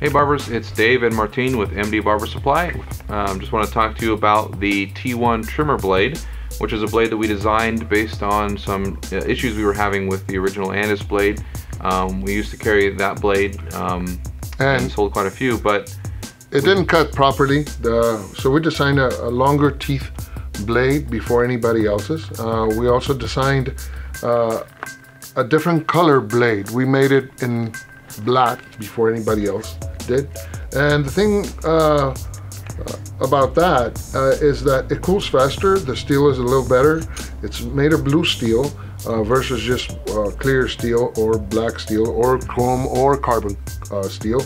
Hey barbers, it's Dave and Martine with MD Barber Supply. Just want to talk to you about the T1 trimmer blade, which is a blade that we designed based on some issues we were having with the original Andis blade. We used to carry that blade and sold quite a few, but it didn't cut properly. So we designed a longer teeth blade before anybody else's. We also designed a different color blade. We made it in black before anybody else did. And the thing about that is that it cools faster. The steel is a little better. It's made of blue steel versus just clear steel or black steel or chrome or carbon steel.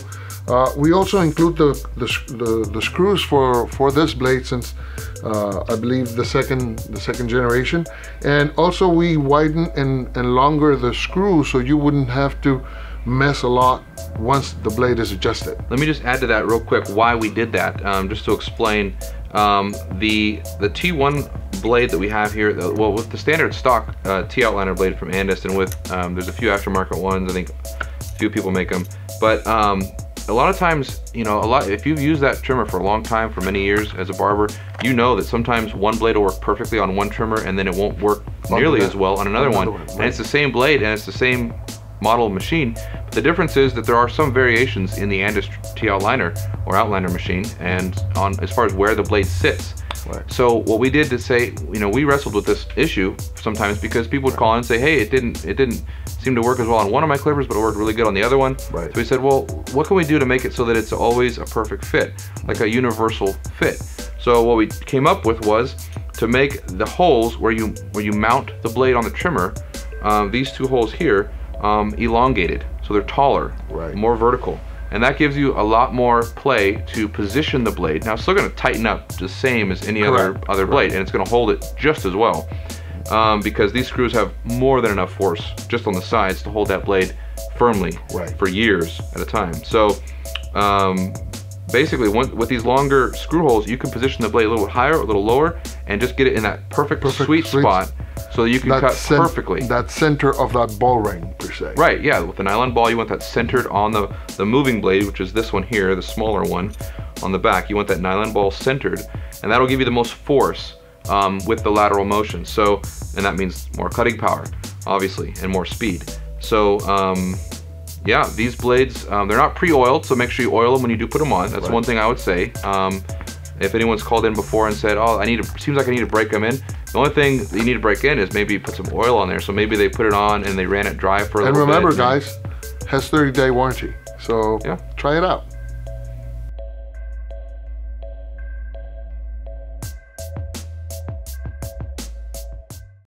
We also include the screws for this blade since I believe the second generation, and also we widen and longer the screws so you wouldn't have to mess a lot once the blade is adjusted. Let me just add to that real quick why we did that, just to explain. The T1 blade that we have here, well, with the standard stock T-outliner blade from Andis, and with there's a few aftermarket ones, I think a few people make them, but a lot of times, if you've used that trimmer for a long time, for many years as a barber, you know that sometimes one blade will work perfectly on one trimmer and then it won't work nearly as well on another one. Right. And it's the same blade and it's the same model machine. But the difference is that there are some variations in the Andis T-outliner or outliner machine, and as far as where the blade sits. Right. So what we did to say, we wrestled with this issue sometimes because people would call in and say, hey, it didn't seem to work as well on one of my clippers, but it worked really good on the other one. Right. So we said, well, what can we do to make it so that it's always a perfect fit, like a universal fit? So what we came up with was to make the holes where you mount the blade on the trimmer, these two holes here, elongated, so they're taller, right, more vertical. And that gives you a lot more play to position the blade. Now it's still going to tighten up the same as any other blade, and it's going to hold it just as well, because these screws have more than enough force just on the sides to hold that blade firmly for years at a time. So basically, with these longer screw holes, you can position the blade a little higher, a little lower, and just get it in that perfect sweet spot, so you can cut perfectly. That center of that ball ring, per se. Right, yeah, with the nylon ball, you want that centered on the moving blade, which is this one here, the smaller one on the back. You want that nylon ball centered, and that'll give you the most force with the lateral motion. So, and that means more cutting power, obviously, and more speed. So, yeah, these blades, they're not pre-oiled, so make sure you oil them when you do put them on. That's one thing I would say. If anyone's called in before and said, oh, seems like I need to break them in, the only thing that you need to break in is maybe put some oil on there. So maybe they put it on and they ran it dry for a little bit. And remember, guys, has 30-day warranty. So yeah, try it out.